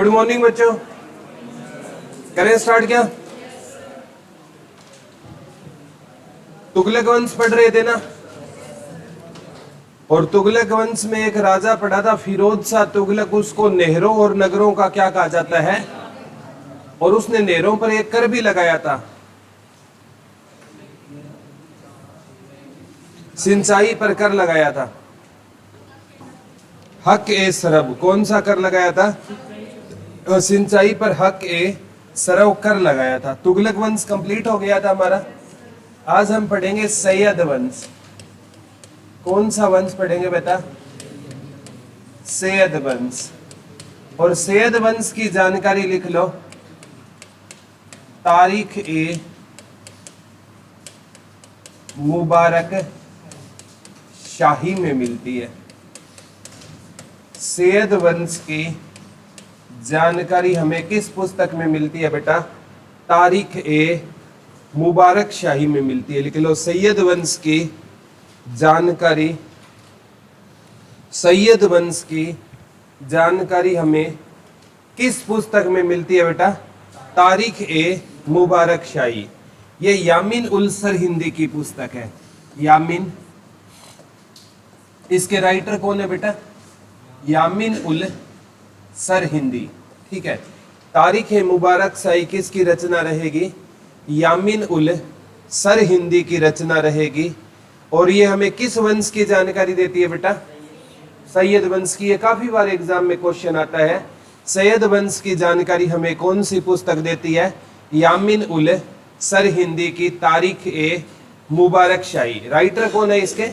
Good morning बच्चों, करें start क्या? तुगलक वंश पढ़ रहे थे ना। और तुगलक वंश में एक राजा पड़ा था फिरोज शाह तुगलक। उसको नहरों और नगरों का क्या कहा जाता है? और उसने नहरों पर एक कर भी लगाया था, सिंचाई पर कर लगाया था। हक ए सरब, कौन सा कर लगाया था? सिंचाई पर हक ए सरव कर लगाया था। तुगलक वंश कंप्लीट हो गया था हमारा। आज हम पढ़ेंगे सैयद वंश। कौन सा वंश पढ़ेंगे बेटा? सैयद वंश। और सैयद वंश की जानकारी लिख लो। तारीख ए मुबारक शाही में मिलती है। सैयद वंश की जानकारी हमें किस पुस्तक में मिलती है बेटा? तारीख ए मुबारक शाही में मिलती है। लिख लो, सैयद वंश की जानकारी, सैयद वंश की जानकारी हमें किस पुस्तक में मिलती है बेटा? तारीख ए मुबारक शाही। ये यामीन उल सरहिंदी की पुस्तक है। यामीन, इसके राइटर कौन है बेटा? यामीन उल सरहिंदी। ठीक है, तारीख ए मुबारक शाही किसकी रचना रहेगी? यामीन उल सरहिंदी की रचना रहेगी। और ये हमें किस वंश की जानकारी देती है बेटा? सैयद वंश की। ये काफी बार एग्जाम में क्वेश्चन आता है। सैयद वंश की जानकारी हमें कौन सी पुस्तक देती है? यामीन उल सरहिंदी की तारीख ए मुबारक शाही। राइटर कौन है इसके?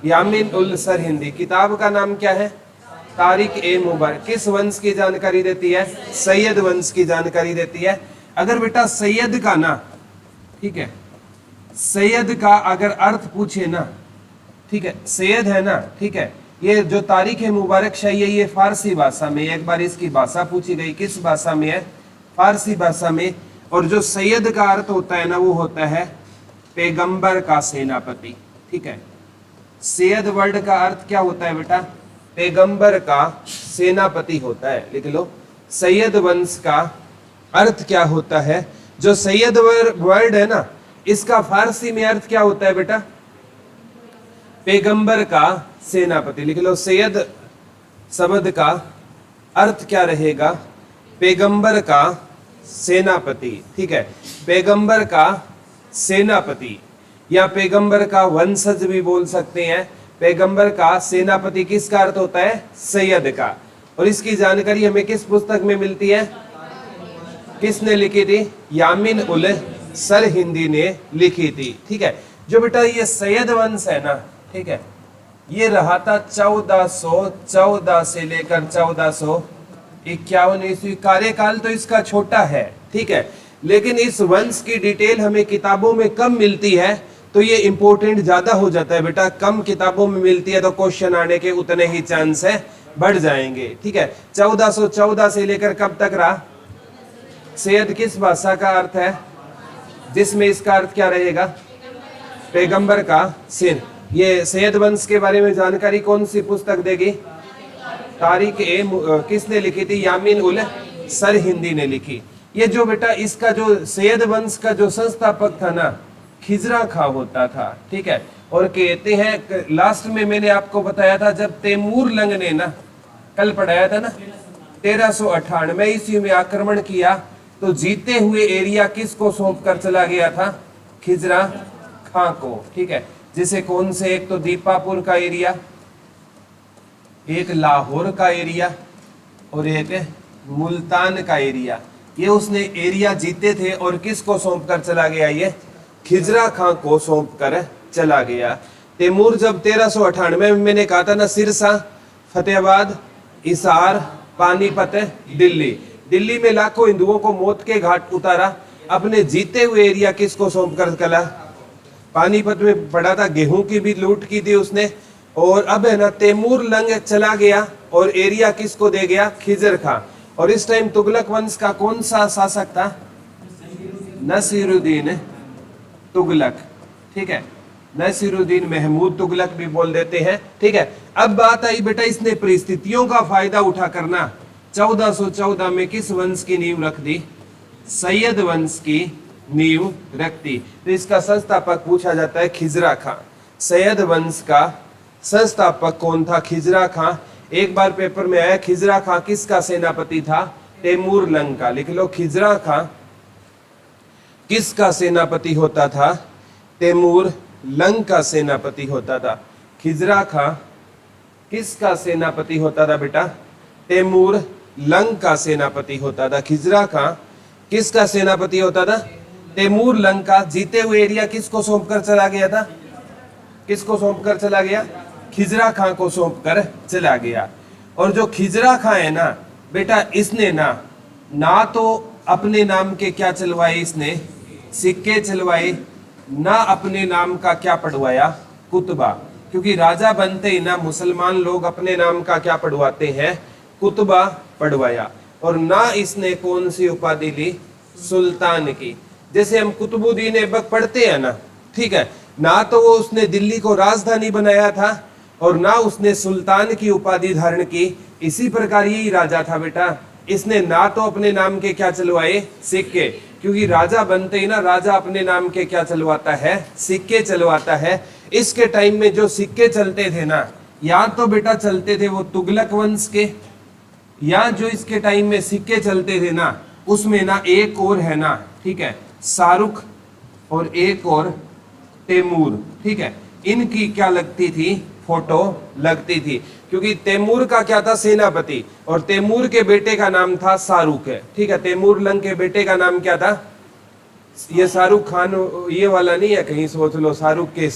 यामीन उल सरहिंदी। किताब का नाम क्या है? तारीख ए मुबारक। किस वंश की जानकारी देती है? सैयद वंश की जानकारी देती है। अगर बेटा सैयद का ना, ठीक है, सैयद का अगर अर्थ पूछे ना, ठीक है, सैयद है ना, ठीक है, ये जो तारीख है मुबारक शाही है, ये फारसी भाषा में। एक बार इसकी भाषा पूछी गई, किस भाषा में है? फारसी भाषा में। और जो सैयद का अर्थ होता है ना, वो होता है पैगंबर का सेनापति। ठीक है, सैयद वर्ड का अर्थ क्या होता है बेटा? पैगंबर का सेनापति होता है। लिख लो, सैयद वंश का अर्थ क्या होता है? जो सैयद वर्ड है ना, इसका फारसी में अर्थ क्या होता है बेटा? पैगंबर का सेनापति। लिख लो, सैयद शब्द का अर्थ क्या रहेगा? पैगंबर का सेनापति। ठीक है, पैगंबर का सेनापति या पैगंबर का वंशज भी बोल सकते हैं। पैगंबर का सेनापति किसका अर्थ होता है? सैयद का। और इसकी जानकारी हमें किस पुस्तक में मिलती है? किसने लिखी थी? यामीन उल सरहिंदी ने लिखी थी। ठीक है, जो बेटा ये सैयद वंश है ना, ठीक है, ये रहा था 1414 से लेकर 1451 ईस्वी। कार्यकाल तो इसका छोटा है, ठीक है, लेकिन इस वंश की डिटेल हमें किताबों में कम मिलती है, तो ये इंपॉर्टेंट ज्यादा हो जाता है बेटा। कम किताबों में मिलती है तो क्वेश्चन आने के उतने ही चांस है, बढ़ जाएंगे। ठीक है, 1414 से लेकर कब तक रहा? सैयद किस भाषा का अर्थ है जिसमें इसका अर्थ क्या रहेगा? पैगंबर का सिर। ये सैयद वंश के बारे में जानकारी कौन सी पुस्तक देगी? तारीख ए किसने लिखी थी? यामीन उल सरहिंदी ने लिखी। ये जो बेटा इसका जो सैयद वंश का जो संस्थापक था ना, खिजरा खां होता था। ठीक है, और कहते हैं, लास्ट में मैंने आपको बताया था, जब तैमूर लंग ने ना, कल पढ़ाया था ना, 1398 ईस्वी में आक्रमण किया, तो जीते हुए एरिया किसको सौंप कर चला गया था? खिजरा खां को। ठीक है, जैसे कौन से? एक तो दीपापुर का एरिया, एक लाहौर का एरिया, और एक मुल्तान का एरिया। ये उसने एरिया जीते थे और किसको सौंप कर चला गया? ये खिजरा खां को सौंप कर चला गया। तैमूर जब 1398 में, मैंने कहा था ना, सिरसा, फतेहाबाद, हिसार, पानीपत, दिल्ली में लाखों हिंदुओं को मौत के घाट उतारा। अपने जीते हुए एरिया किसको सौंप कर चला? पानीपत में पड़ा था, गेहूं की भी लूट की थी उसने। और अब है ना, तैमूर लंग चला गया और एरिया किसको दे गया? खिजर खां। और इस टाइम तुगलक वंश का कौन सा शासक था? नसीरुद्दीन तुगलक। ठीक है, नसीरुद्दीन महमूद तुगलक भी बोल देते हैं। ठीक है, अब बात आई बेटा, इसने परिस्थितियों का फायदा उठा करना 1414 में किस वंश की नींव रख दी? सैयद वंश की नींव रख दी। तो इसका संस्थापक पूछा जाता है खिजरा खां। सैयद वंश का संस्थापक कौन था? खिजरा खां। एक बार पेपर में आया खिजरा खां किसका सेनापति था? तैमूर लंग का। लिख लो, खिजरा खां किसका सेनापति होता था? तैमूर लंग का सेनापति होता था। खिजरा खां किसका सेनापति होता था बेटा? तैमूर लंग का सेनापति होता था। खिजरा खां किसका सेनापति होता था? तैमूर लंग का। जीते हुए एरिया किसको सौंपकर चला गया था? किसको सौंपकर चला गया? खिजरा खां को सौंपकर चला गया। और जो खिजरा खां है ना बेटा, इसने ना तो अपने नाम के क्या चलवाए, इसने सिक्के चलवाए, ना अपने नाम का क्या पढ़वाया? कुतबा। क्योंकि राजा बनते ही ना मुसलमान लोग अपने नाम का क्या पढ़वाते हैं? कुतबा पढ़वाया। और ना इसने कौन सी उपाधि ली? सुल्तान की। जैसे हम कुतुबुद्दीन ऐबक पढ़ते हैं ना, ठीक है, ना तो वो उसने दिल्ली को राजधानी बनाया था और ना उसने सुल्तान की उपाधि धारण की। इसी प्रकार यही राजा था बेटा, इसने ना तो अपने नाम के क्या चलवाए? सिक्के। क्योंकि राजा बनते ही ना राजा अपने नाम के क्या चलवाता है? सिक्के चलवाता है। इसके टाइम में जो सिक्के चलते थे ना, या तो बेटा चलते थे वो तुगलक वंश के, या जो इसके टाइम में सिक्के चलते थे ना उसमें ना एक और है ना, ठीक है, शाहरुख और एक और तैमूर, ठीक है, इनकी क्या लगती थी? फोटो लगती थी। क्योंकि तैमूर का क्या था? सेनापति। और तैमूर के बेटे का नाम था शाहरुख है, ठीक है। तैमूर लंग के बेटे का नाम क्या था? ये शाहरुख खान ये वाला नहीं है, कहीं सोच लो शाहरुख के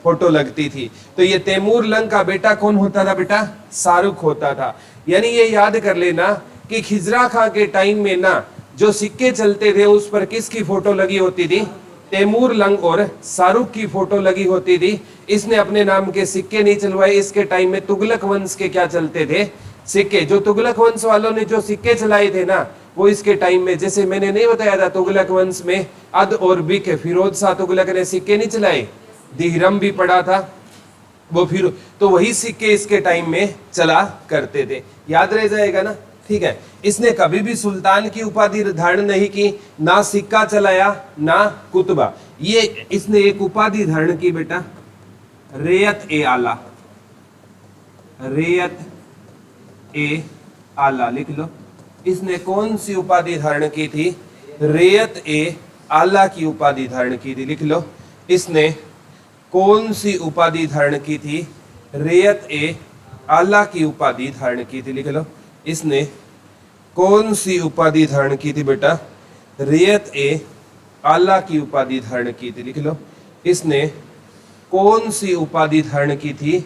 फोटो लगती थी। तो ये तैमूर लंग का बेटा कौन होता था बेटा? शाहरुख होता था। यानी ये याद कर लेना कि खिजरा खां के टाइम में ना जो सिक्के चलते थे उस पर किसकी फोटो लगी होती थी? तैमूर लंग और शाहरुख की फोटो लगी होती थी। इसने अपने नाम के सिक्के नहीं चलवाए। इसके टाइम में तुगलक वंश के क्या चलते थे? सिक्के। जो तुगलक वंश वालों ने जो सिक्के चलाए थे ना, वो इसके टाइम में, जैसे मैंने नहीं बताया था, तुगलक वंश में अद और बिक, फिरोज शाह तुगलक ने सिक्के नहीं चलाए, दिहरम भी पड़ा था वो, फिर तो वही सिक्के इसके टाइम में चला करते थे। याद रह जाएगा ना, ठीक है। इसने कभी भी सुल्तान की उपाधि धारण नहीं की, ना सिक्का चलाया ना कुतबा। ये इसने एक उपाधि धारण की बेटा, रेयत ए आला। रेयत ए आला लिख लो। इसने कौन सी उपाधि धारण की थी? रेयत ए आला की उपाधि धारण की थी। लिख लो, इसने कौन सी उपाधि धारण की थी? रेयत ए आला की उपाधि धारण की थी। लिख लो, इसने कौन सी उपाधि धारण की थी बेटा? रेयत ए आला की उपाधि धारण की थी। लिख लो, इसने कौन सी उपाधि धारण की थी?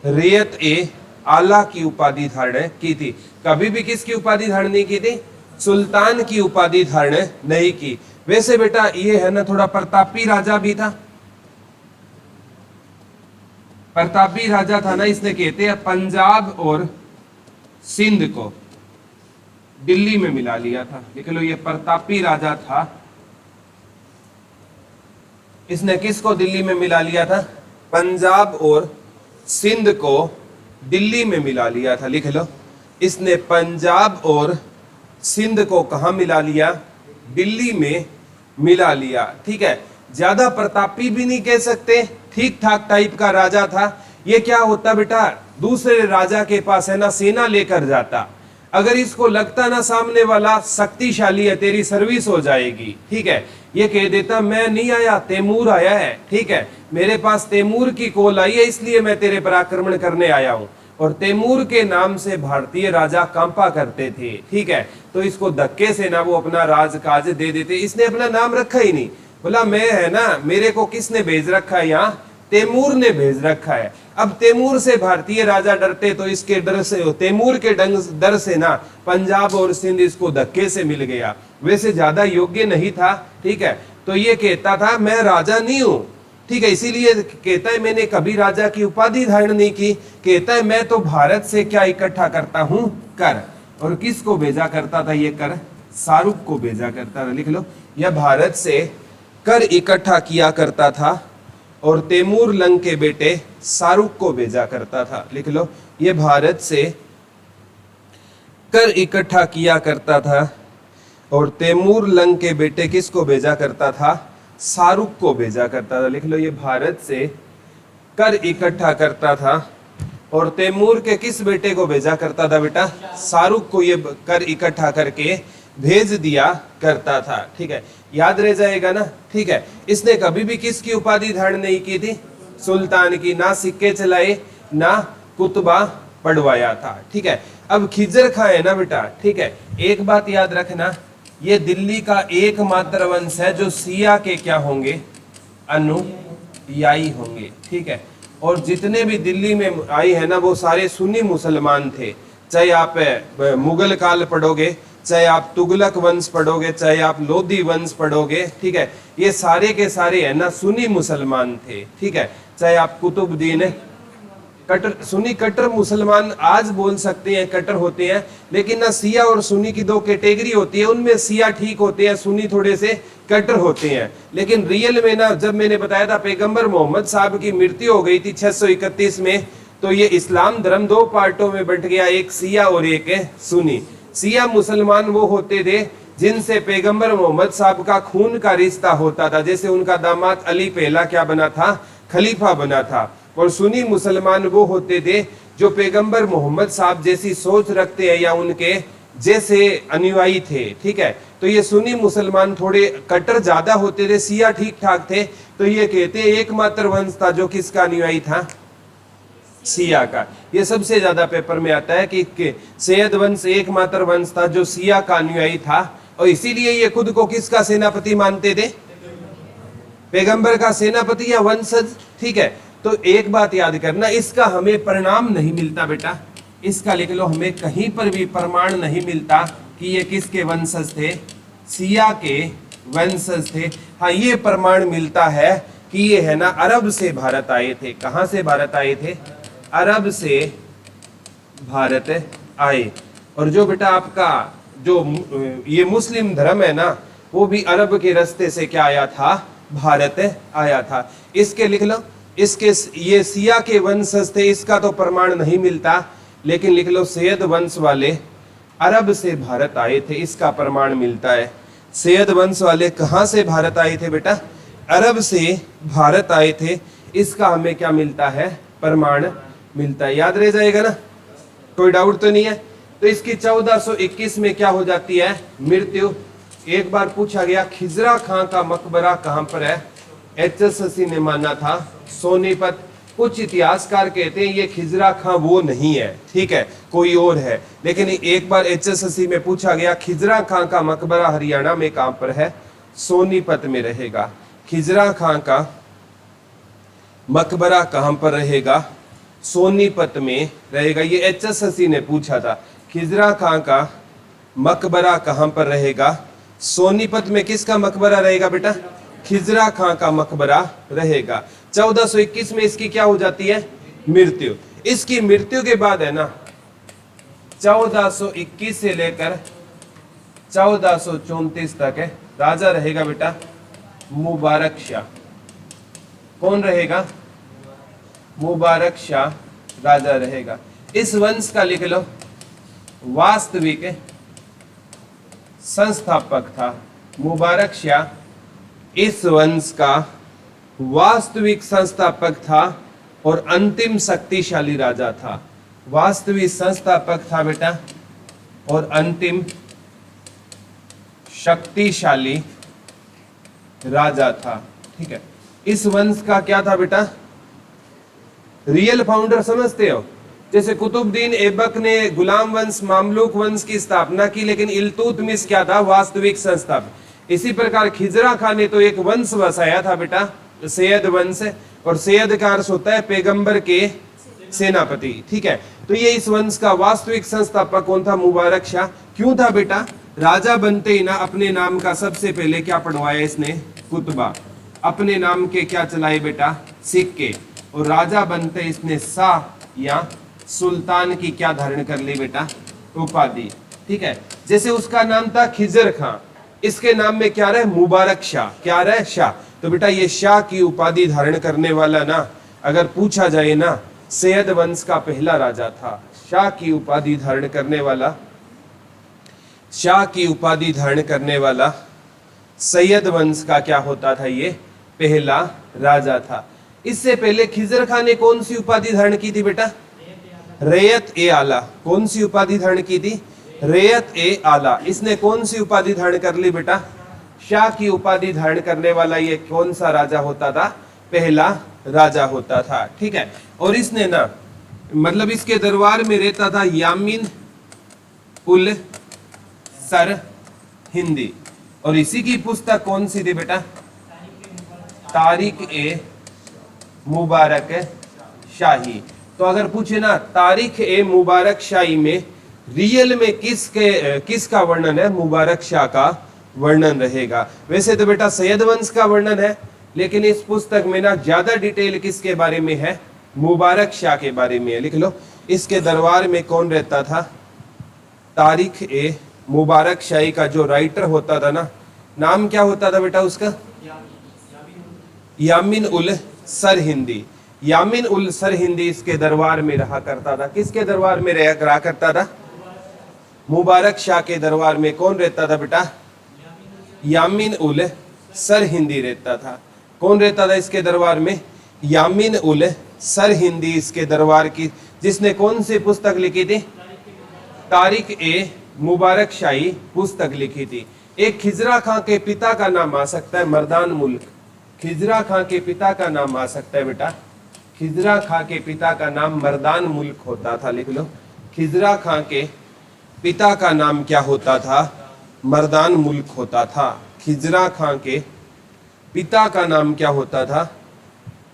रेयत ए आला की उपाधि धारण की थी। कभी भी किसकी उपाधि धारण नहीं की थी? सुल्तान की उपाधि धारण नहीं की। वैसे बेटा ये है ना, थोड़ा प्रतापी राजा भी था। प्रतापी राजा था ना, इसने कहते हैं पंजाब और सिंध को दिल्ली में मिला लिया था। लिख लो, ये प्रतापी राजा था। इसने किसको दिल्ली में मिला लिया था? पंजाब और सिंध को दिल्ली में मिला लिया था। लिख लो, इसने पंजाब और सिंध को कहा मिला लिया? दिल्ली में मिला लिया, ठीक है। ज्यादा प्रतापी भी नहीं कह सकते, ठीक ठाक टाइप का राजा था। ये क्या होता बेटा, दूसरे राजा के पास है ना सेना लेकर जाता। अगर इसको लगता ना सामने वाला शक्तिशाली है, तेरी सर्विस हो जाएगी, ठीक है, ये कह देता मैं नहीं आया, तैमूर आया है, ठीक है, मेरे पास तैमूर की कॉल आई है इसलिए मैं तेरे पर आक्रमण करने आया हूं। और तैमूर के नाम से भारतीय राजा कांपा करते थे, ठीक है। तो इसको धक्के से ना वो अपना राजकाज दे देते। इसने अपना नाम रखा ही नहीं, बोला मैं है ना, मेरे को किसने भेज रखा है यहाँ? तैमूर ने भेज रखा है। अब तैमूर से भारतीय राजा डरते, तो इसके डर से, तैमूर के डर से ना पंजाब और सिंध इसको धक्के से मिल गया। वैसे ज्यादा योग्य नहीं था, ठीक है। तो ये कहता था मैं राजा नहीं हूं, ठीक है, इसीलिए कहता है मैंने कभी राजा की उपाधि धारण नहीं की। कहता है मैं तो भारत से क्या इकट्ठा करता हूं? कर। और किसको भेजा करता था ये कर? शाहरुख को भेजा करता था। लिख लो, यह भारत से कर इकट्ठा किया करता था और तैमूर लंग के बेटे शाहरुख को भेजा करता था। लिख लो, ये भारत से कर इकट्ठा किया करता था और तैमूर लंग के बेटे किसको भेजा करता था? शाहरुख को भेजा करता था। लिख लो, ये भारत से कर इकट्ठा करता था और तैमूर के किस बेटे को भेजा करता था बेटा? शाहरुख को ये कर इकट्ठा करके भेज दिया करता था। ठीक है, याद रह जाएगा ना। ठीक है, इसने कभी भी किसकी उपाधि धारण नहीं की थी? सुल्तान की। ना सिक्के चलाए, ना कुतबा पढ़वाया था। ठीक है, अब खिजर खां है ना बेटा। ठीक है, एक बात याद रखना, ये दिल्ली का एकमात्र वंश है जो सिया के क्या होंगे? अनुयायी होंगे। ठीक है, और जितने भी दिल्ली में आई है ना, वो सारे सुन्नी मुसलमान थे। चाहे आप मुगल काल पढ़ोगे, चाहे आप तुगलक वंश पढ़ोगे, चाहे आप लोधी वंश पढ़ोगे, ठीक है, ये सारे के सारे है ना सुन्नी मुसलमान थे। ठीक है, चाहे आप कुतुबुद्दीन कट्टर सुन्नी कट्टर मुसलमान आज बोल सकते हैं, कट्टर होते हैं, लेकिन ना सिया और सुन्नी की दो कैटेगरी होती है। उनमें सिया ठीक होते हैं, सुन्नी थोड़े से कट्टर होते हैं। लेकिन रियल में ना, जब मैंने बताया था पैगंबर मोहम्मद साहब की मृत्यु हो गई थी 631 में, तो ये इस्लाम धर्म दो पार्टों में बंट गया, एक सिया और एक सुन्नी। सिया मुसलमान वो होते थे जिनसे पैगंबर मोहम्मद साहब का खून का रिश्ता होता था, जैसे उनका दामाद अली पहला क्या बना था? खलीफा बना था। और सुन्नी मुसलमान वो होते थे जो पैगंबर मोहम्मद साहब जैसी सोच रखते हैं या उनके जैसे अनुयायी थे। ठीक है, तो ये सुन्नी मुसलमान थोड़े कट्टर ज्यादा होते थे, सिया ठीक ठाक थे। तो ये कहते हैं एकमात्र वंश था जो किसका अनुयायी था? सिया का। ये सबसे ज्यादा पेपर में आता है कि सैयद वंश एकमात्र वंश था जो सिया का अनुयायी था, और इसीलिए ये खुद को किसका सेनापति मानते थे? पैगंबर का सेनापति या वंशज। ठीक है, तो एक बात याद करना, इसका हमें परिणाम नहीं मिलता बेटा, इसका लिख लो, हमें कहीं पर भी प्रमाण नहीं मिलता कि ये किसके वंशज थे? सिया के वंशज थे। हाँ, ये प्रमाण मिलता है कि ये है ना अरब से भारत आए थे। कहां से भारत आए थे? अरब से भारत आए। और जो बेटा आपका जो ये मुस्लिम धर्म है ना, वो भी अरब के रास्ते से क्या आया था? भारत आया था। इसके लिख लो, इसके ये सिया के वंशज थे, इसका तो प्रमाण नहीं मिलता, लेकिन लिख लो सैयद वंश वाले अरब से भारत आए थे, इसका प्रमाण मिलता है। सैयद वंश वाले कहां से भारत आए थे बेटा? अरब से भारत आए थे, इसका हमें क्या मिलता है? प्रमाण मिलता है। याद रह जाएगा ना, कोई डाउट तो नहीं है। तो इसकी 1421 में क्या हो जाती है? मृत्यु। एक बार पूछा गया खिजरा खां का मकबरा कहां पर है? HSSC ने माना था सोनीपत। कुछ इतिहासकार कहते हैं ये खिजरा खां वो नहीं है, ठीक है, कोई और है। लेकिन एक बार HSSC में पूछा गया खिजरा खां का मकबरा हरियाणा में कहां पर है? सोनीपत में रहेगा। खिजरा खां का मकबरा कहां पर रहेगा? सोनीपत में रहेगा। ये HSSC ने पूछा था, खिजरा खां का मकबरा कहां पर रहेगा? सोनीपत में। किसका मकबरा रहेगा बेटा? खिजरा खां का मकबरा रहेगा। 1421 में इसकी क्या हो जाती है? मृत्यु। इसकी मृत्यु के बाद है ना 1421 से लेकर 1434 तक है राजा रहेगा बेटा मुबारक शाह। कौन रहेगा? मुबारक शाह राजा रहेगा। इस वंश का लिख लो वास्तविक संस्थापक था मुबारक शाह। इस वंश का वास्तविक संस्थापक था और अंतिम शक्तिशाली राजा था। वास्तविक संस्थापक था बेटा और अंतिम शक्तिशाली राजा था। ठीक है, इस वंश का क्या था बेटा? रियल फाउंडर समझते हो? जैसे कुतुबुद्दीन ऐबक ने गुलाम वंश मामलुक वंश की स्थापना की, लेकिन इल्तुतमिश क्या था? वास्तविक संस्थापक। इसी प्रकार खिजरा खान ने तो एक वंश बसाया था बेटा, सैयद वंश, और सैयद का अर्थ होता है पैगंबर के सेनापति। ठीक है, तो ये इस वंश का वास्तविक संस्थापक कौन था? मुबारक शाह। क्यों था बेटा? राजा बनते ही ना अपने नाम का सबसे पहले क्या पढ़वाया इसने? कुतबा। अपने नाम के क्या चलाए बेटा? सिक्के। और राजा बनते इसने शाह या सुल्तान की क्या धारण कर ली बेटा? उपाधि। ठीक है, जैसे उसका नाम था खिजर खां, इसके नाम में क्या रहे? मुबारक शाह। क्या रहे? शाह। तो बेटा ये शाह की उपाधि धारण करने वाला ना, अगर पूछा जाए ना, सैयद वंश का पहला राजा था। शाह की उपाधि धारण करने वाला शाह की उपाधि धारण करने वाला सैयद वंश का क्या होता था, ये पहला राजा था। इससे पहले खिजर खान ने कौन सी उपाधि धारण की थी बेटा? रैयत ए आला। कौन सी उपाधि धारण की थी? रैयत ए आला। इसने कौन सी उपाधि धारण कर ली बेटा? शाह की उपाधि धारण करने वाला ये कौन सा राजा होता था? पहला राजा होता था, ठीक है। और इसने ना मतलब इसके दरबार में रहता था यामीन उल सर हिंदी। और इसी की पुस्तक कौन सी थी बेटा? तारिक ए मुबारक शाही। तो अगर पूछे ना तारिक ए मुबारक शाही में रियल में किसका वर्णन है? मुबारक शाह का वर्णन रहेगा। वैसे तो बेटा सैयद वंश का वर्णन है, लेकिन इस पुस्तक में ना ज्यादा डिटेल किसके बारे में है? मुबारक शाह के बारे में है। लिख लो, इसके दरबार में कौन रहता था? तारिक ए मुबारक शाही का जो राइटर होता था ना, नाम क्या होता था बेटा उसका? यामीन उल सर हिंदी। यामीन उल सर हिंदी इसके दरबार में रहा करता था। किसके दरबार में रहा करता था? मुबारक शाह के दरबार में कौन रहता था बेटा? यामीन उल सर हिंदी रहता था। कौन रहता था इसके दरबार में? यामीन उल सर हिंदी इसके दरबार की, जिसने कौन सी पुस्तक लिखी थी? तारिक ए मुबारक शाही पुस्तक लिखी थी। एक खिजरा खां के पिता का नाम आ सकता है मर्दान मुल्क। खिजरा खां के पिता का नाम आ सकता है बेटा? खिजरा खां के पिता का नाम मर्दान मुल्क होता था। लिख लो, खिजरा खां के पिता का नाम क्या होता था? मर्दान मुल्क होता था। खिजरा खां के पिता का नाम क्या होता था,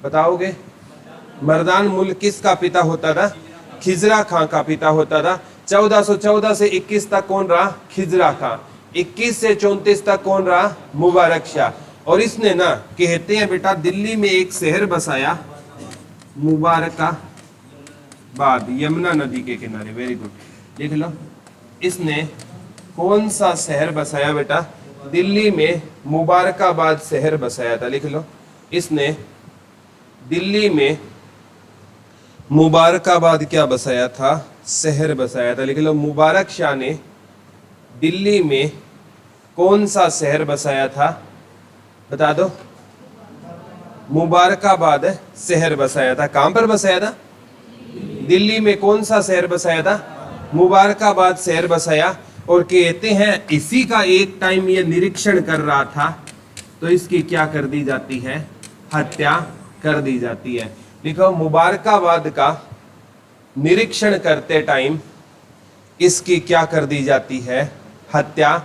बताओगे? मर्दान मुल्क किसका पिता होता था? खिजरा खां का पिता होता था। 1414 से 21 तक कौन रहा? खिजरा खां। 21 से 34 तक कौन रहा? मुबारक शाह। और इसने ना कहते हैं बेटा दिल्ली में एक शहर बसाया, मुबारकाबाद, यमुना नदी के किनारे। वेरी गुड, लिख लो। इसने कौन सा शहर बसाया बेटा? दिल्ली में मुबारकाबाद शहर बसाया था। लिख लो, इसने दिल्ली में मुबारकाबाद क्या बसाया था? शहर बसाया था। लिख लो, मुबारक शाह ने दिल्ली में कौन सा शहर बसाया था? बता दो। मुबारकाबाद शहर बसाया था। कहां पर बसाया था? दिल्ली में कौन सा शहर बसाया था? मुबारकाबाद शहर बसाया। और कहते हैं इसी का एक टाइम ये निरीक्षण कर रहा था, तो इसकी क्या कर दी जाती है? हत्या कर दी जाती है। लिखो, मुबारकाबाद का निरीक्षण करते टाइम इसकी क्या कर दी जाती है? हत्या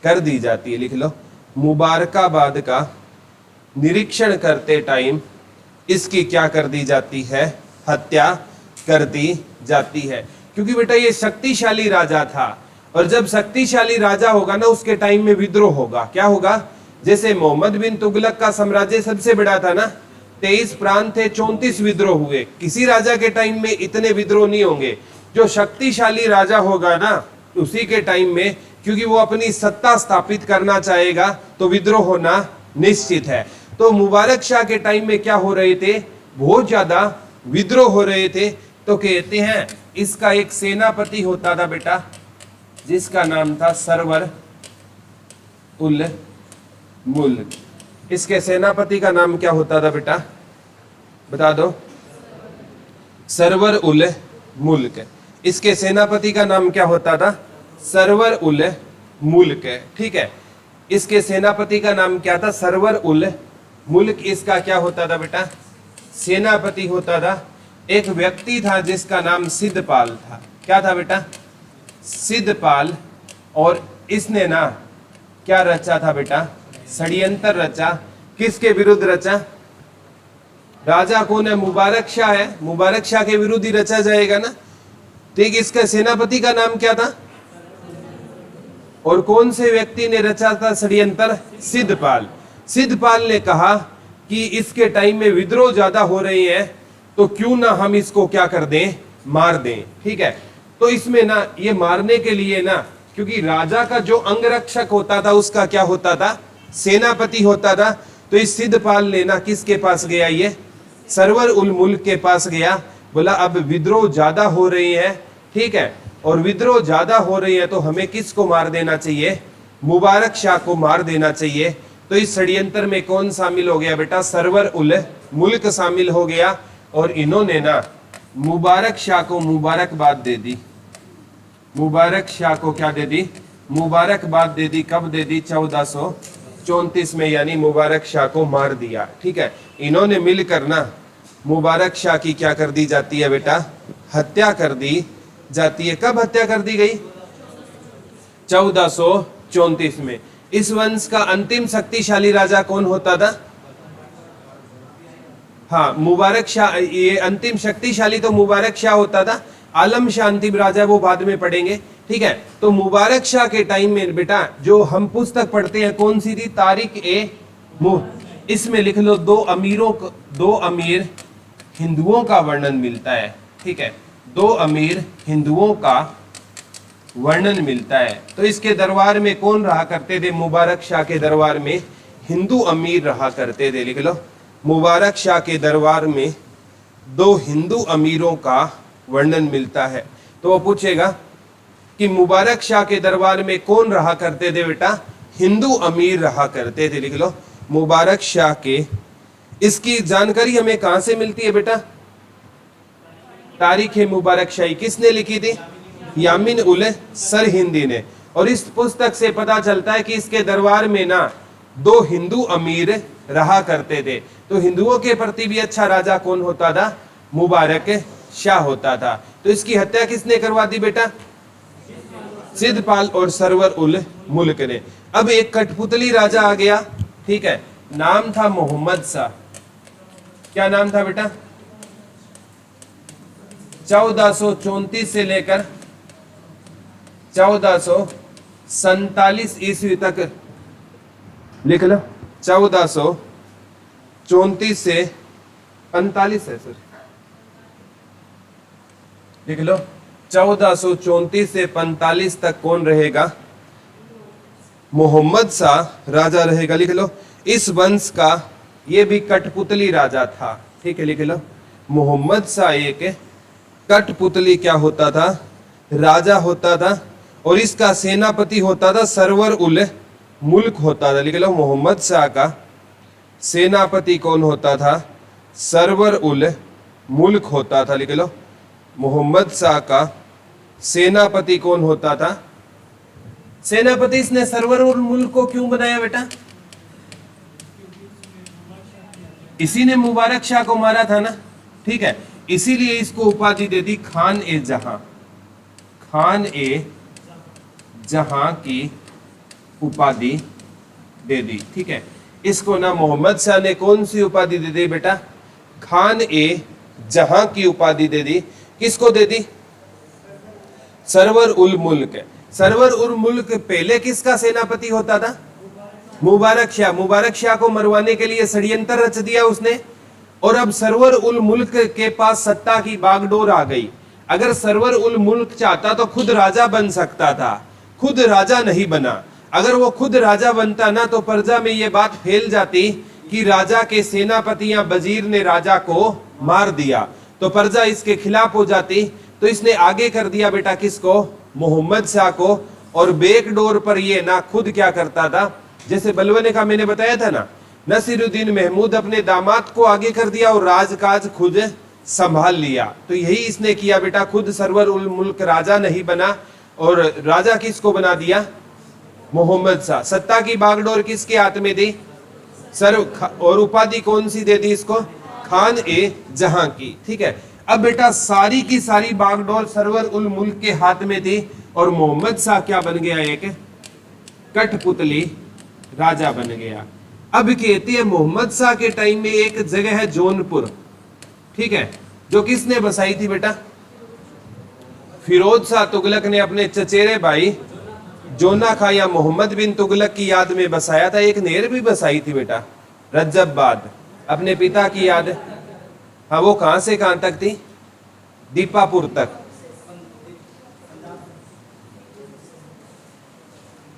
कर दी जाती है। लिख लो, मुबारकाबाद का निरीक्षण करते टाइम इसकी क्या कर दी जाती है? हत्या कर दी जाती है। क्योंकि बेटा ये शक्तिशाली राजा था, और जब शक्तिशाली राजा होगा ना उसके टाइम में विद्रोह होगा। क्या होगा? जैसे मोहम्मद बिन तुगलक का साम्राज्य सबसे बड़ा था ना, 23 प्रांत थे, 34 विद्रोह हुए। किसी राजा के टाइम में इतने विद्रोह नहीं होंगे। जो शक्तिशाली राजा होगा ना उसी के टाइम में, क्योंकि वो अपनी सत्ता स्थापित करना चाहेगा, तो विद्रोह होना निश्चित है। तो मुबारक शाह के टाइम में क्या हो रहे थे? बहुत ज्यादा विद्रोह हो रहे थे। तो कहते हैं इसका एक सेनापति होता था बेटा, जिसका नाम था सरवर उल मुल्क। इसके सेनापति का नाम क्या होता था बेटा? बता दो। सरवर उल मुल्क। इसके सेनापति का नाम क्या होता था? सरवर उल मुल्क। ठीक है, इसके सेनापति का नाम क्या था? सरवर उल मुल्क। इसका क्या होता था बेटा? सेनापति होता था। एक व्यक्ति था जिसका नाम सिद्धपाल था। क्या था बेटा? सिद्धपाल। और इसने ना क्या रचा था बेटा? षड्यंत्र रचा। किसके विरुद्ध रचा? राजा कौन है? मुबारक शाह है। मुबारक शाह के विरुद्ध ही रचा जाएगा ना। ठीक, इसका सेनापति का नाम क्या था? और कौन से व्यक्ति ने रचा था षड्यंत्र? सिद्धपाल। सिद्धपाल ने कहा कि इसके टाइम में विद्रोह ज्यादा हो रहे हैं, तो क्यों ना हम इसको क्या कर दें? मार दें। ठीक है, तो इसमें ना ये मारने के लिए ना, क्योंकि राजा का जो अंगरक्षक होता था उसका क्या होता था? सेनापति होता था। तो इस सिद्धपाल ने ना किसके पास गया? ये सरवर उल मुल्क के पास गया। बोला अब विद्रोह ज्यादा हो रहे हैं, ठीक है, और विद्रोह ज्यादा हो रही है तो हमें किसको मार देना चाहिए, मुबारक शाह को मार देना चाहिए। तो इस षड्यंत्र में कौन शामिल हो गया बेटा, सरवर उल मुल्क शामिल हो गया और इन्होंने ना मुबारक शाह को मुबारकबाद दे दी, मुबारक शाह को क्या दे दी, मुबारकबाद दे दी। कब दे दी, 1434 में, यानी मुबारक शाह को मार दिया। ठीक है, इन्होंने मिलकर ना मुबारक शाह की क्या कर दी जाती है बेटा, हत्या कर दी जाती है। कब हत्या कर दी गई, 1434 में। इस वंश का अंतिम शक्तिशाली राजा कौन होता था, हाँ मुबारक शाह। ये अंतिम शक्तिशाली तो मुबारक शाह होता था, आलम शाह अंतिम राजा, वो बाद में पढ़ेंगे। ठीक है, तो मुबारक शाह के टाइम में बेटा जो हम पुस्तक पढ़ते हैं कौन सी थी, तारिक ए मुह। इसमें लिख लो दो अमीर हिंदुओं का वर्णन मिलता है। ठीक है, दो अमीर हिंदुओं का वर्णन मिलता है। तो इसके दरबार में कौन रहा करते थे, मुबारक शाह के दरबार में हिंदू अमीर रहा करते थे। लिख लो, मुबारक शाह के दरबार में दो हिंदू अमीरों का वर्णन मिलता है। तो वो पूछेगा कि मुबारक शाह के दरबार में कौन रहा करते थे बेटा, हिंदू अमीर रहा करते थे। लिख लो, मुबारक शाह के, इसकी जानकारी हमें कहां से मिलती है बेटा, तारीख मुबारक शाही किसने लिखी थी, यामिन उल सरहिंदी ने। और इस पुस्तक से पता चलता है कि इसके दरबार में ना दो हिंदू अमीर रहा करते थे। तो हिंदुओं के प्रति भी अच्छा राजा कौन होता था, मुबारक शाह होता था। तो इसकी हत्या किसने करवा दी बेटा, सिद्धपाल और सरवर उल मुल्क ने। अब एक कठपुतली राजा आ गया। ठीक है, नाम था मोहम्मद शाह। क्या नाम था बेटा, 1434 से लेकर 1447 ईस्वी तक। लिख लो, 1434 से 45 है सर, लिख लो 1434 से 45 तक कौन रहेगा, मोहम्मद शाह राजा रहेगा। लिख लो, इस वंश का ये भी कठपुतली राजा था। ठीक है, लिख लो, मोहम्मद शाह एक कठपुतली क्या होता था, राजा होता था। और इसका सेनापति होता था सरवर उल मुल्क होता था। लिख लो, मोहम्मद शाह का सेनापति कौन होता था, सरवर उल मुल्क होता था। लिख लो, मोहम्मद शाह का सेनापति कौन होता था, सेनापति। इसने सरवर उल मुल्क को क्यों बनाया बेटा, इसी ने मुबारक शाह को मारा था ना। ठीक है, इसीलिए इसको उपाधि दे दी खान ए जहां, खान ए जहां की उपाधि दे दी। ठीक है, इसको ना मोहम्मद शाह ने कौन सी उपाधि दे दी बेटा, खान ए जहां की उपाधि दे दी। किसको दे दी, सरवर उल मुल्क। सरवर उल मुल्क पहले किसका सेनापति होता था, मुबारक शाह। मुबारक शाह को मरवाने के लिए षड्यंत्र रच दिया उसने। और अब सरवर उल मुल्क के पास सत्ता की बागडोर आ गई। अगर सरवर उल मुल्क चाहता तो खुद राजा बन सकता था, खुद राजा नहीं बना। अगर वो खुद राजा बनता ना तो प्रजा में ये बात फैल जाती कि राजा के सेनापति या वजीर ने राजा को मार दिया, तो प्रजा इसके खिलाफ हो जाती। तो इसने आगे कर दिया बेटा किसको, मोहम्मद शाह को। और बैकडोर पर ये ना खुद क्या करता था, जैसे बलवने का मैंने बताया था ना, नसीरुद्दीन महमूद अपने दामाद को आगे कर दिया और राजकाज खुद संभाल लिया। तो यही इसने किया बेटा, खुद सरवर उल मुल्क राजा नहीं बना और राजा किसको बना दिया, मोहम्मद शाह। सत्ता की बागडोर किसके हाथ में दी, और उपाधि कौन सी दे दी इसको, खान ए जहां की। ठीक है, अब बेटा सारी की सारी बागडोर सरवर उल मुल्क के हाथ में थी और मोहम्मद शाह क्या बन गया, एक कठपुतली राजा बन गया। अब कहते हैं मोहम्मद शाह के टाइम में एक जगह है जौनपुर। ठीक है, जो किसने बसाई थी बेटा, फिरोज शाह तुगलक ने अपने चचेरे भाई जोना खा या मोहम्मद बिन तुगलक की याद में बसाया था। एक नहर भी बसाई थी बेटा रज्जबाद, अपने पिता की याद। हाँ, वो कहां से कहां तक थी, दीपापुर तक।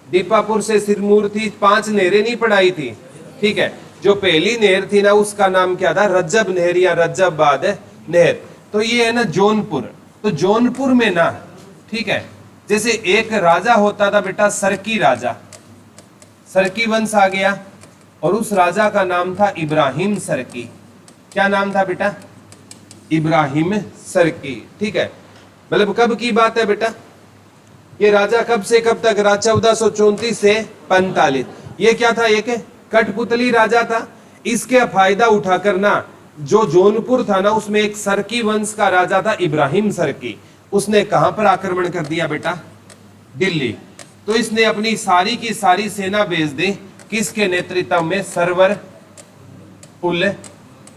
दीपापुर से सिरमूर थी, 5 नहरें नहीं पढ़ाई थी। ठीक है, जो पहली नहर थी ना उसका नाम क्या था, रज्जब नहर या रज्जबाद नहर। तो ये है ना जौनपुर। तो जौनपुर में ना ठीक है। जैसे एक राजा होता था बेटा सरकी राजा, सरकी वंश आ गया और उस राजा का नाम था इब्राहिम सरकी। क्या नाम था बेटा? इब्राहिम सरकी। ठीक है, मतलब कब की बात है बेटा? ये राजा कब से कब तक रहा? 1434 से 45। ये क्या था? एक कठपुतली राजा था। इसके फायदा उठाकर ना जो जौनपुर था ना उसमें एक सरकी वंश का राजा था इब्राहिम सरकी। उसने कहां पर आक्रमण कर दिया बेटा? दिल्ली। तो इसने अपनी सारी की सारी सेना भेज दी किसके नेतृत्व में? सरवर उल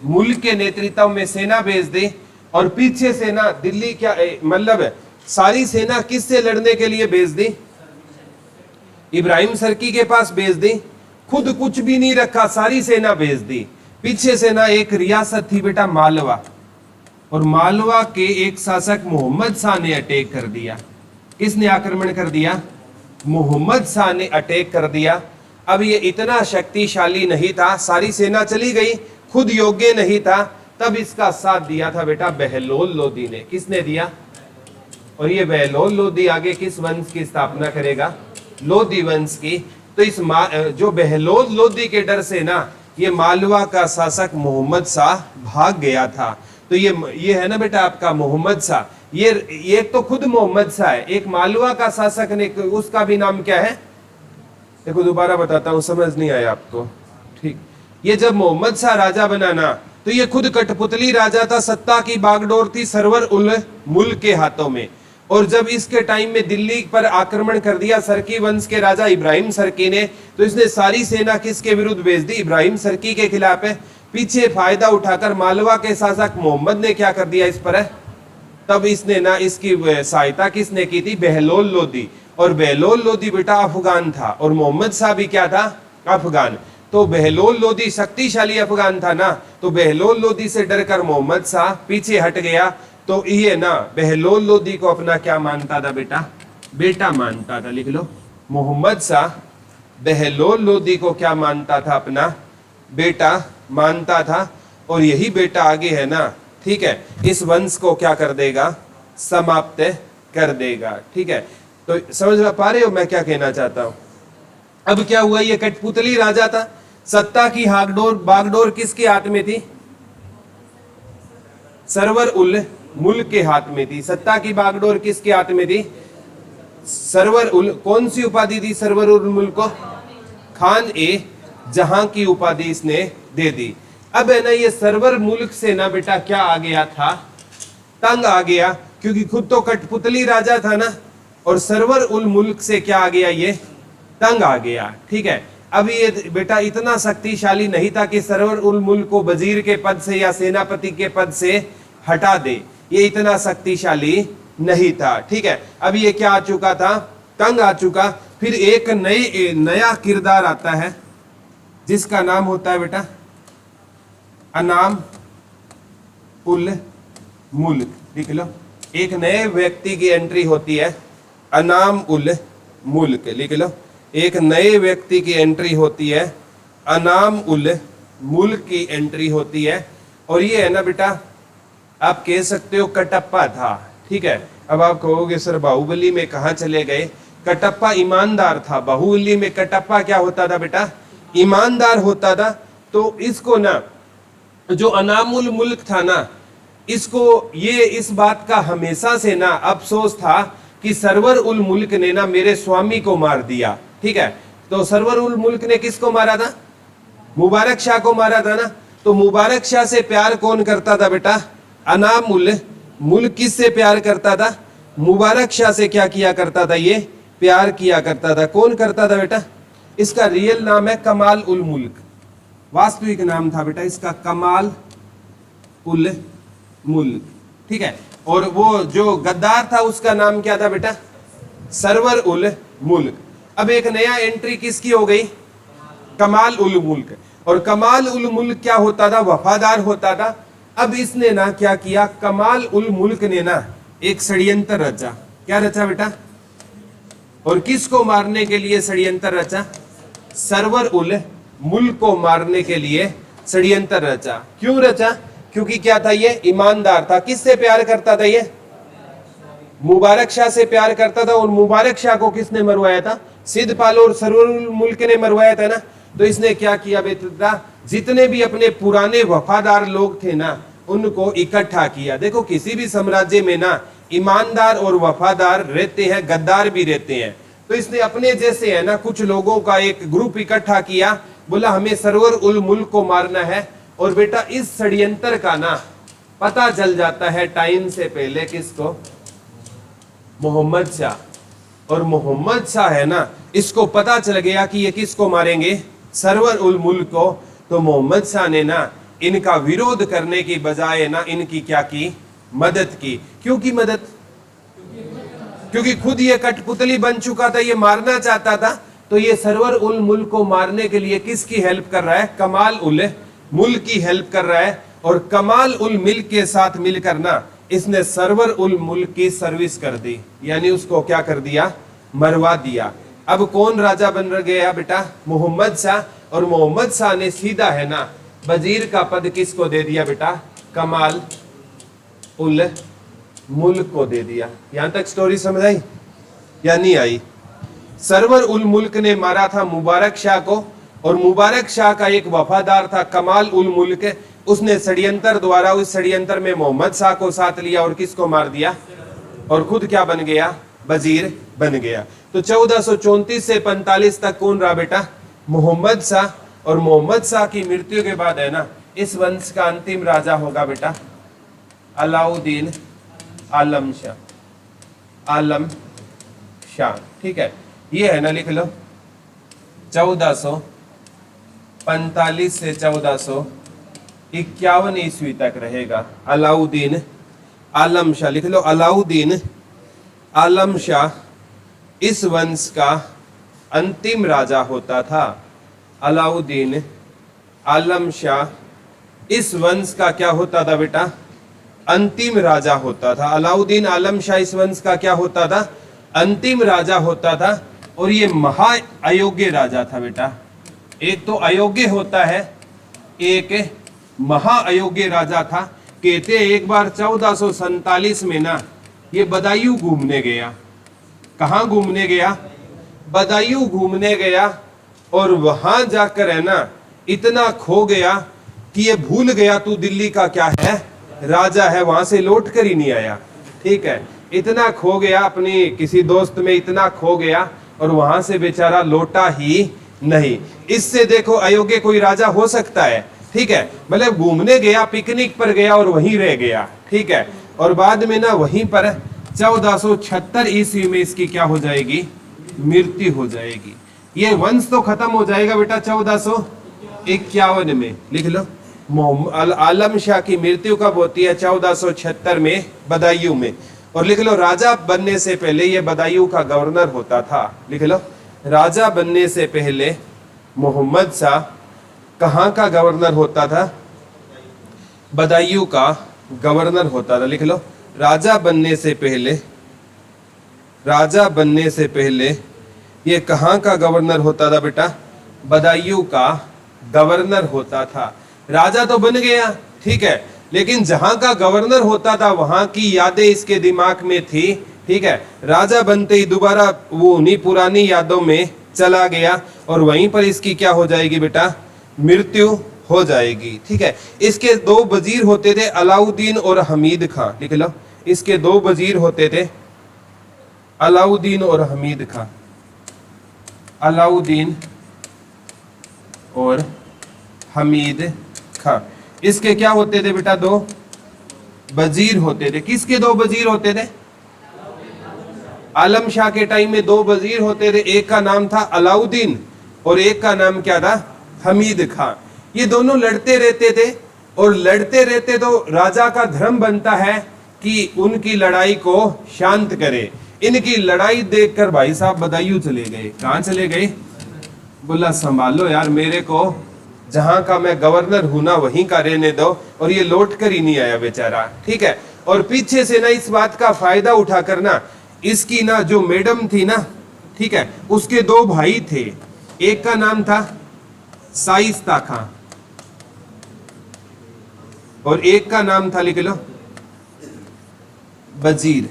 मुल्क के नेतृत्व में सेना भेज दी। और पीछे सेना दिल्ली क्या मतलब सारी सेना किससे लड़ने के लिए भेज दी? इब्राहिम सरकी के पास भेज दी। खुद कुछ भी नहीं रखा, सारी सेना भेज दी। पीछे सेना एक रियासत थी बेटा मालवा, और मालवा के एक शासक मोहम्मद शाह ने अटैक कर दिया। किसने आक्रमण कर दिया? मोहम्मद शाह ने अटैक कर दिया। अब ये इतना शक्तिशाली नहीं था, सारी सेना चली गई, खुद योग्य नहीं था। तब इसका साथ दिया था बेटा बहलोल लोदी ने। किसने दिया? और ये बहलोल लोदी आगे किस वंश की स्थापना करेगा? लोदी वंश की। तो इस जो बहलोल लोदी के डर से ना ये मालवा का शासक मोहम्मद शाह भाग गया था। तो ये है ना बेटा आपका मोहम्मद शाह। ये तो खुद मोहम्मद शाह है, एक मालवा का शासक ने, उसका भी नाम क्या है? देखो दोबारा बताता हूं, समझ नहीं आया आपको। ठीक, ये जब मोहम्मद शाह राजा बना ना तो ये खुद कठपुतली राजा था, सत्ता की बागडोर थी सरवर उल मुल्क के हाथों में। और जब इसके टाइम में दिल्ली पर आक्रमण कर दिया सरकी वंश के राजा इब्राहिम सरकी ने, तो इसने सारी सेना किसके विरुद्ध भेज दी? इब्राहिम सरकी के खिलाफ है। पीछे फायदा उठाकर मालवा के शासक मोहम्मद ने क्या कर दिया इस पर? तब इसने ना इसकी सहायता किसने की थी? बहलोल लोदी। और बहलोल लोदी बेटा अफगान था और मोहम्मद शाह भी क्या था? अफगान। तो बहलोल लोदी शक्तिशाली अफगान था ना, तो बहलोल लोदी से डरकर मोहम्मद शाह पीछे हट गया। तो ये ना बहलोल लोदी को अपना क्या मानता था बेटा? बेटा मानता था। लिख लो, मोहम्मद शाह बहलोल लोदी को क्या मानता था? अपना बेटा मानता था। और यही बेटा आगे है ना, ठीक है, इस वंश को क्या कर देगा? समाप्त कर देगा। ठीक है, तो समझ पा रहे हो मैं क्या कहना चाहता हूं? अब क्या हुआ? ये कठपुतली राजा था, सत्ता की बागडोर किसके हाथ में थी? सरवर उल मुल्क के हाथ में थी। सत्ता की बागडोर किसके हाथ में थी? सरवर उल। कौन सी उपाधि दी सरवर उल मुल्क को? खान ए जहां की उपाधि इसने दे दी। अब है ना ये सरवर मुल्क से ना बेटा क्या आ गया था? तंग आ गया, क्योंकि खुद तो कठपुतली राजा था ना, और सरवर उल मुल्क से क्या आ गया? ये तंग आ गया। ठीक है, अब ये बेटा इतना शक्तिशाली नहीं था कि सरवर उल मुल्क को वजीर के पद से या सेनापति के पद से हटा दे। ये इतना शक्तिशाली नहीं था। ठीक है, अब ये क्या आ चुका था? तंग आ चुका। फिर एक नया किरदार आता है जिसका नाम होता है बेटा अनाम उल मुल्क। लिख लो, एक नए व्यक्ति की एंट्री होती है, अनाम उल मुल्क। लिख लो, एक नए व्यक्ति की एंट्री होती है, अनाम उल मुल्क की एंट्री होती है। और ये है ना बेटा आप कह सकते हो कटप्पा था। ठीक है, अब आप कहोगे सर बाहुबली में कहा चले गए? कटप्पा ईमानदार था। बाहुबली में कटप्पा क्या होता था बेटा? ईमानदार होता था। तो इसको ना जो अनामुल मुल्क था ना, इसको ये इस बात का हमेशा से ना अफसोस था कि सरवर उल मुल्क ने ना मेरे स्वामी को मार दिया। ठीक है, तो सरवर उल मुल्क ने किसको मारा था? मुबारक शाह को मारा था ना। तो मुबारक शाह से प्यार कौन करता था बेटा? अनाम उल मुल्क किससे प्यार करता था? मुबारक शाह से क्या किया करता था? ये प्यार किया करता था। कौन करता था बेटा? इसका रियल नाम है कमाल उल मुल्क। वास्तविक नाम था बेटा इसका कमाल उल मुल्क। ठीक है, और वो जो गद्दार था उसका नाम क्या था बेटा? सरवर उल मुल्क। अब एक नया एंट्री किसकी हो गई? कमाल उल मुल्क। और कमाल उल मुल्क क्या होता था? वफादार होता था। अब इसने ना क्या किया? कमाल उल मुल्क ने ना एक षड्यंत्र रचा। क्या रचा बेटा? और किसको मारने के लिए षड्यंत्र रचा? सरवर उल मुल्क को मारने के लिए षड्यंत्र रचा। क्यों रचा? क्योंकि क्या था? ये ईमानदार था। किससे प्यार करता था? ये मुबारक शाह से प्यार करता था, और मुबारक शाह को किसने मरवाया था? सिद्धपाल और सरवर उल मुल्क ने मरवाया था ना। तो इसने क्या किया बेटा, जितने भी अपने पुराने वफादार लोग थे ना, उनको इकट्ठा किया। देखो किसी भी साम्राज्य में ना ईमानदार और वफादार रहते हैं, गद्दार भी रहते हैं। तो इसने अपने जैसे है ना कुछ लोगों का एक ग्रुप इकट्ठा किया, बोला हमें सरवर उल मुल्क को मारना है। और बेटा इस षड्यंत्र का ना पता चल जाता है टाइम से पहले किसको? मोहम्मद शाह। और मोहम्मद शाह है ना, इसको पता चल गया कि ये किसको मारेंगे? सरवर उल मुल्क को। तो मोहम्मद शाह ने ना इनका विरोध करने की बजाय ना इनकी क्या की? मदद की। क्यों की मदद? क्योंकि खुद ये कठपुतली बन चुका था, ये मारना चाहता था। तो ये सरवर उल मुल्क को मारने के लिए किसकी हेल्प कर रहा है? कमाल उल मुल्क की हेल्प कर रहा है। और कमाल उल मुल्क के साथ मिलकर ना इसने सरवर उल मुल्क की सर्विस कर दी, यानी उसको क्या कर दिया? मरवा दिया। अब कौन राजा बन गया बेटा? मोहम्मद शाह। और मोहम्मद शाह ने सीधा है ना वजीर का पद किसको दे दिया बेटा? कमाल उल मुल्क को दे दिया। यहां तक स्टोरी समझ आई या नहीं आई? सरवर उल मुल्क ने मारा था मुबारक शाह को, और मुबारक शाह का एक वफादार था कमाल उल मुल्क, उसने षड्यंत्र द्वारा उस षड्यंत्र में मोहम्मद शाह को साथ लिया और किसको मार दिया? और खुद क्या बन गया? वजीर बन गया। तो 1434 से 45 तक कौन रहा बेटा? मोहम्मद शाह। और मोहम्मद शाह की मृत्यु के बाद है ना इस वंश का अंतिम राजा होगा बेटा अलाउद्दीन आलम शाह। आलम शाह, ठीक है, ये है ना, लिख लो 1445 से 1451 ईस्वी तक रहेगा अलाउद्दीन आलम शाह। लिख लो अलाउद्दीन आलम शाह इस वंश का अंतिम राजा होता था। अलाउद्दीन आलम शाह इस वंश का क्या होता था बेटा? अंतिम राजा होता था। अलाउद्दीन आलम शाह इस वंश का क्या होता था? अंतिम राजा होता था। और ये महा अयोग्य राजा था बेटा। एक तो अयोग्य होता है, एक महा अयोग्य राजा था। कहते एक बार 1447 में ना ये बदायूं घूमने गया। कहाँ घूमने गया? बदायूं घूमने गया। और वहां जाकर है ना इतना खो गया कि ये भूल गया तू दिल्ली का क्या है? राजा है। वहां से लौट कर ही नहीं आया। ठीक है, इतना खो गया, अपनी किसी दोस्त में इतना खो गया और वहां से बेचारा लौटा ही नहीं। इससे देखो अयोग्य कोई राजा हो सकता है? ठीक है, मतलब घूमने गया, पिकनिक पर गया और वहीं रह गया। ठीक है, और बाद में ना वहीं पर 1476 ईस्वी में इसकी क्या हो जाएगी? मृत्यु हो जाएगी। ये वंश तो खत्म हो जाएगा बेटा 1451 में। लिख लो आलम शाह की मृत्यु कब होती है? 1476 में बदायूं में। और लिख लो राजा बनने से पहले ये बदायूं का गवर्नर होता था। लिख लो राजा बनने से पहले मोहम्मद शाह कहाँ का गवर्नर होता था? बदायूं का गवर्नर होता था। लिख लो राजा बनने से पहले ये कहाँ का गवर्नर होता था बेटा? बदायूं का गवर्नर होता था। राजा तो बन गया, ठीक है, लेकिन जहां का गवर्नर होता था वहां की यादें इसके दिमाग में थी। ठीक है, राजा बनते ही दोबारा वो उन्हीं पुरानी यादों में चला गया और वहीं पर इसकी क्या हो जाएगी बेटा? मृत्यु हो जाएगी। ठीक है, इसके दो वजीर होते थे अलाउद्दीन और हमीद खां। लिख लो इसके दो वजीर होते थे अलाउद्दीन और हमीद खां। अलाउद्दीन और हमीद खां, इसके क्या होते थे बेटा? दो वजीर होते थे। किसके दो वजीर होते थे? आलम शाह के टाइम में दो वजीर होते थे, एक का नाम था अलाउद्दीन और एक का नाम क्या था? हमीद खां। ये दोनों लड़ते रहते थे और लड़ते रहते तो राजा का धर्म बनता है कि उनकी लड़ाई को शांत करे। इनकी लड़ाई देखकर भाई साहब बदायूं चले गए। कहां चले गए? बोला संभालो यार, मेरे को जहां का मैं गवर्नर हूं ना वहीं का रहने दो। और ये लौट कर ही नहीं आया बेचारा। ठीक है, और पीछे से ना इस बात का फायदा उठाकर ना इसकी ना जो मैडम थी ना, ठीक है, उसके दो भाई थे। एक का नाम था शाइस्ता खां और एक का नाम था, लिख लो, वजीर।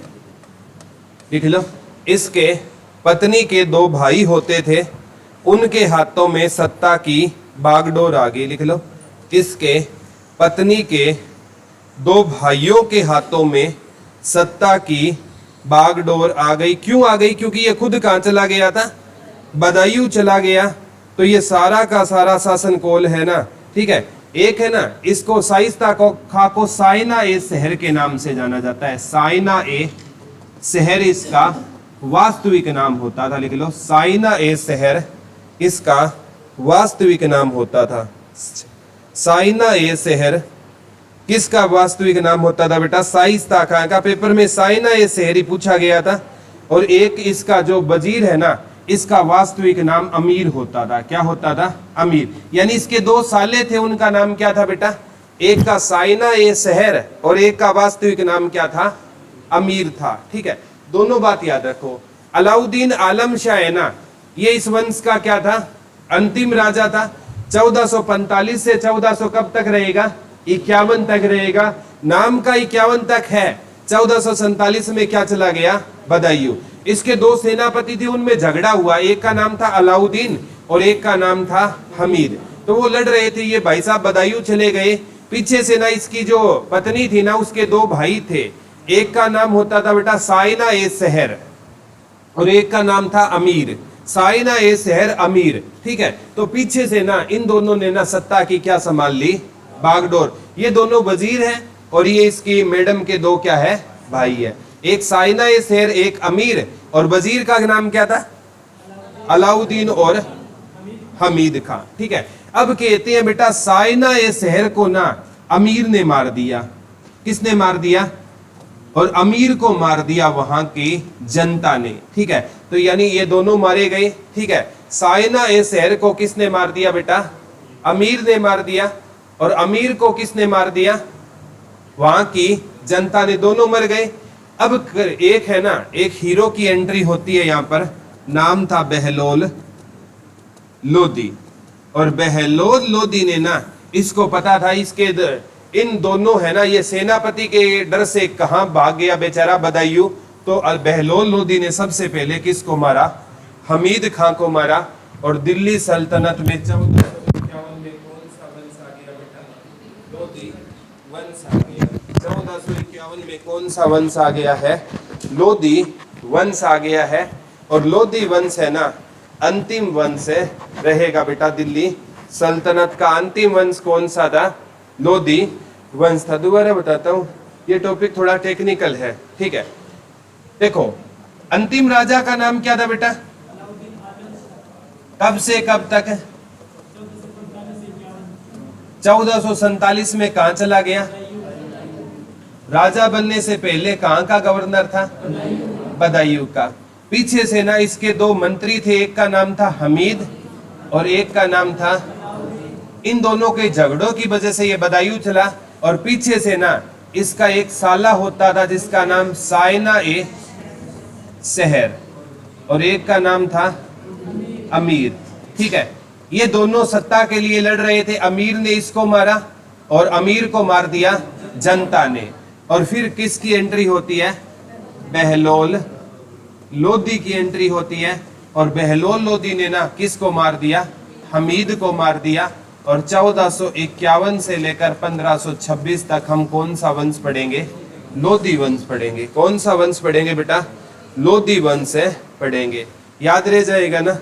लिख लो, इसके पत्नी के दो भाई होते थे, उनके हाथों में सत्ता की बागडोर आ गई। लिख लो, इसके पत्नी के दो भाइयों के हाथों में सत्ता की बागडोर आ गई। क्यों आ गई? क्योंकि ये खुद कहाँ चला गया था? बदायूं चला गया। तो ये सारा का सारा शासन कोल है ना, ठीक है, एक है ना, इसको शाइस्ता खां को साइना ए शहर के नाम से जाना जाता है। साइना ए शहर इसका वास्तविक नाम होता था। लिख लो, साइना ए शहर इसका वास्तविक नाम होता था। साइना ए शहर किसका वास्तविक नाम होता था बेटा? शाइस्ता खां का। पेपर में साइना ए शहर ही पूछा गया था। और एक इसका जो वजीर है ना, इसका वास्तविक नाम अमीर होता था। क्या होता था? अमीर। यानी इसके दो साले थे, उनका नाम क्या था बेटा? एक का साइना ए शहर और एक का वास्तविक नाम क्या था? अमीर था। ठीक है, दोनों बात याद रखो। अलाउद्दीन आलम शाह है ना, ये इस वंश का क्या था? अंतिम राजा था। 1445 से 1400 कब तक रहेगा? 51 तक रहेगा। नाम का 51 तक है। 1447 में क्या चला गया? बदायूं। इसके दो सेनापति थे, उनमें झगड़ा हुआ। एक का नाम था अलाउद्दीन और एक का नाम था हमीद। तो वो लड़ रहे थे। ये भाई साहब बदायूं चले गए। पीछे से ना इसकी जो पत्नी थी ना, उसके दो भाई थे। एक का नाम होता था बेटा साइना ए शहर और एक का नाम था अमीर। साइना ए शहर, अमीर। ठीक है, तो पीछे से ना इन दोनों ने ना सत्ता की क्या संभाल ली? बागडोर। ये दोनों वजीर हैं और ये इसकी मैडम के दो क्या है? भाई है। एक साइना ए शहर, एक अमीर। और वजीर का नाम क्या था? अलाउद्दीन और हमीद खां। ठीक है, अब कहते हैं बेटा साइना ए शहर को ना अमीर ने मार दिया। किसने मार दिया? और अमीर को मार दिया वहां की जनता ने। ठीक है, तो यानी ये दोनों मारे गए। ठीक है, साइना ए शहर को किसने मार दिया बेटा? अमीर ने मार दिया। और अमीर को किसने मार दिया? वहां की जनता ने। दोनों मर गए। अब एक है ना, एक हीरो की एंट्री होती है यहां पर। नाम था बहलोल लोदी। और बहलोल लोदी ने ना, इसको पता था इसके इन दोनों है ना, ये सेनापति के डर से कहां भाग गया बेचारा बदायूं। तो बहलोल लोदी ने सबसे पहले किसको मारा? हमीद खां को मारा। और दिल्ली सल्तनत में 1451 में कौन सा वंश आ गया बेटा? लोदी वंश आ गया। 1451 में कौन सा वंश आ गया है? लोदी वंश आ गया है। और लोदी वंश है ना, अंतिम वंश रहेगा बेटा। दिल्ली सल्तनत का अंतिम वंश कौन सा था? लोदी वंश था। दोबारा बताता हूं, ये टॉपिक थोड़ा टेक्निकल है। ठीक है, देखो, अंतिम राजा का नाम क्या था बेटा? कब से कब तक? 1447 में कहां चला गया? राजा बनने से पहले कहां का गवर्नर था? बदायूं का। पीछे से ना इसके दो मंत्री थे, एक का नाम था हमीद और एक का नाम था। इन दोनों के झगड़ों की वजह से ये बदायूं चला। और पीछे से ना इसका एक साला होता था जिसका नाम साइना ए शहर और एक का नाम था अमीर। ठीक है, ये दोनों सत्ता के लिए लड़ रहे थे। अमीर ने इसको मारा और अमीर को मार दिया जनता ने। और फिर किसकी एंट्री होती है? बहलोल लोदी की एंट्री होती है। और बहलोल लोदी ने ना किसको मार दिया? हमीद को मार दिया। और 1451 से लेकर 1526 तक हम कौन सा वंश पढ़ेंगे? लोदी वंश पढ़ेंगे। कौन सा वंश पढ़ेंगे बेटा? लोदी वंश पढ़ेंगे। याद रह जाएगा ना,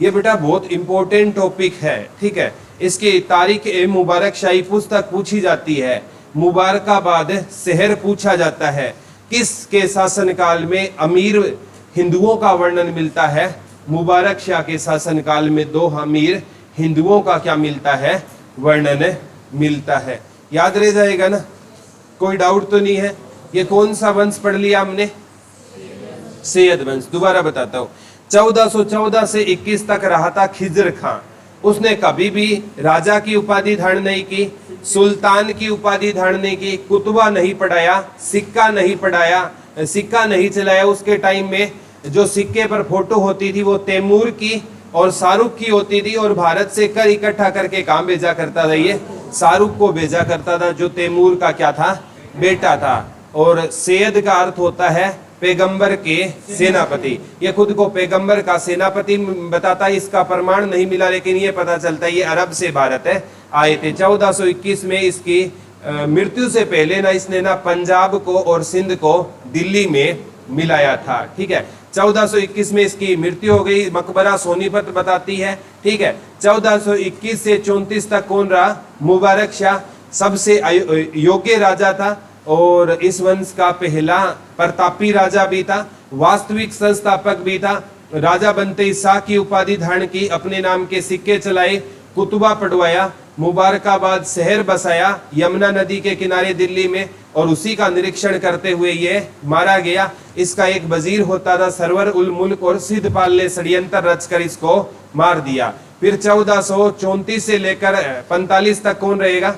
ये बेटा बहुत इंपॉर्टेंट टॉपिक है। ठीक है, इसकी तारीख ए मुबारक शाही पुस्तक पूछी जाती है। मुबारकाबाद शहर पूछा जाता है। किसके शासनकाल में अमीर हिंदुओं का वर्णन मिलता है? मुबारक शाह के शासनकाल में दो अमीर हिंदुओं का क्या मिलता है? वर्णन मिलता है। याद रह जाएगा ना, कोई डाउट तो नहीं है। ये कौन सा वंश पढ़ लिया हमने? सैयद वंश। दोबारा बताता हूँ, 1414 से 21 तक रहा था खिजर खां। उसने कभी भी राजा की उपाधि धारण नहीं की, सुल्तान की उपाधि धारण नहीं की, कुतबा नहीं पढ़ाया, सिक्का नहीं पढ़ाया, सिक्का नहीं चलाया। उसके टाइम में जो सिक्के पर फोटो होती थी वो तैमूर की और शाहरुख की होती थी। और भारत से कर इकट्ठा करके कहाँ भेजा करता था? ये शाहरुख को भेजा करता था, जो तैमूर का क्या था? बेटा था। और सैयद का अर्थ होता है पैगंबर के सेनापति। ये खुद को पैगंबर का सेनापति बताता है, इसका प्रमाण नहीं मिला, लेकिन ये पता चलता है ये अरब से भारत है आए थे। 1421 में इसकी मृत्यु से पहले ना इसने ना पंजाब को और सिंध को दिल्ली में मिलाया था। ठीक है, 1421 में इसकी मृत्यु हो गई। मकबरा सोनीपत बताती है। ठीक है, 1421 से 34 तक कौन रहा? मुबारक शाह सबसे योग्य राजा था और इस वंश का पहला प्रतापी राजा भी था, वास्तविक संस्थापक भी था। राजा बनते ही शाह की उपाधि धारण की, अपने नाम के सिक्के चलाए, कुतुबा पढ़वाया, मुबारकाबाद शहर बसाया यमुना नदी के किनारे दिल्ली में, और उसी का निरीक्षण करते हुए ये मारा गया। इसका एक वजीर होता था सरवर उल मुल्क, और सिद्धपाल ने षड्यंत्र रचकर इसको मार दिया। फिर 1434 से लेकर 45 तक कौन रहेगा?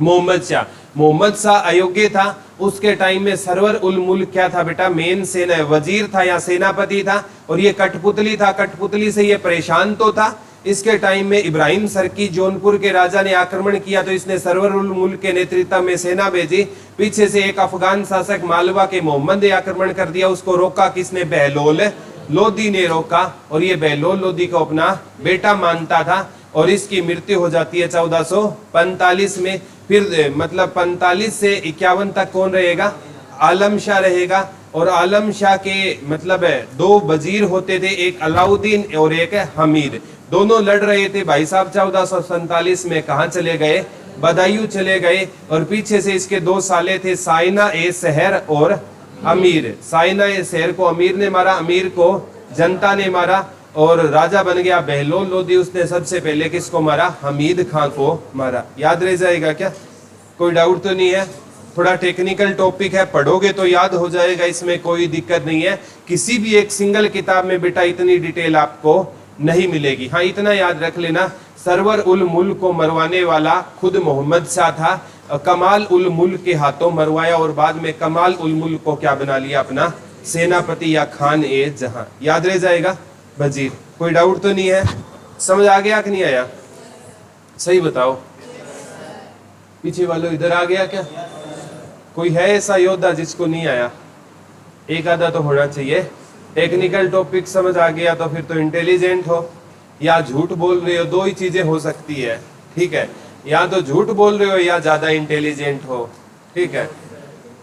मोहम्मद शाह। मोहम्मद शाह अयोग्य था, उसके टाइम में सरवर उल मुल्क क्या था बेटा? मेन सेना वजीर था या सेनापति था, और ये कठपुतली था। कठपुतली से ये परेशान तो था। इसके टाइम में इब्राहिम सरकी जौनपुर के राजा ने आक्रमण किया तो इसने सरवर उल मुल्क के नेतृत्व में सेना भेजी। पीछे से एक अफगान शासक मालवा के मोहम्मद ने आक्रमण कर दिया, उसको रोका किसने? बहलोल लोदी ने रोका, और ये बहलोल लोदी को अपना बेटा मानता था, और इसकी मृत्यु हो जाती है 1445 में। फिर मतलब 45 से 51 तक कौन रहेगा? आलम शाह रहेगा। और आलम शाह के मतलब दो वजीर होते थे, एक अलाउद्दीन और एक हमीद, दोनों लड़ रहे थे भाई साहब। 1447 में कहाँ चले गए? बदायूं चले गए, और पीछे से इसके दो साले थे, साइना ए शहर और अमीर। साइना ए शहर को अमीर ने मारा, अमीर को जनता ने मारा, और राजा बन गया बहलोल लोदी। उसने सबसे पहले किसको मारा? हमीद खान को मारा। याद रह जाएगा क्या? कोई डाउट तो नहीं है? थोड़ा टेक्निकल टॉपिक है, पढ़ोगे तो याद हो जाएगा, इसमें कोई दिक्कत नहीं है। किसी भी एक सिंगल किताब में बेटा इतनी डिटेल आपको नहीं मिलेगी। हाँ, इतना याद रख लेना, सरवर उल मुल्क को मरवाने वाला खुद मोहम्मद शाह था। कमाल उल मुल्क के हाथों मरवाया, और बाद में कमाल उल मुल्क को क्या बना लिया? अपना सेनापति या खान ए जहां। याद रह जाएगा वजीर। कोई डाउट तो नहीं है? समझ आ गया कि नहीं आया? सही बताओ, पीछे वालों इधर आ गया क्या? कोई है ऐसा योद्धा जिसको नहीं आया? एक आधा तो होना चाहिए। टेक्निकल टॉपिक समझ आ गया तो फिर तो इंटेलिजेंट हो, या झूठ बोल रहे हो, दो ही चीजें हो सकती है। ठीक है, या तो झूठ बोल रहे हो या ज्यादा इंटेलिजेंट हो। ठीक है,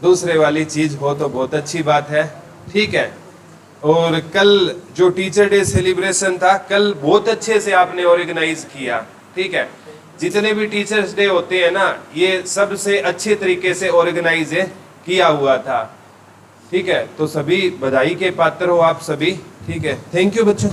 दूसरे वाली चीज हो तो बहुत अच्छी बात है। ठीक है, और कल जो टीचर डे सेलिब्रेशन था, कल बहुत अच्छे से आपने ऑर्गेनाइज किया। ठीक है, जितने भी टीचर्स डे होते हैं ना, ये सबसे अच्छे तरीके से ऑर्गेनाइज किया हुआ था। ठीक है, तो सभी बधाई के पात्र हो आप सभी। ठीक है, थैंक यू बच्चों।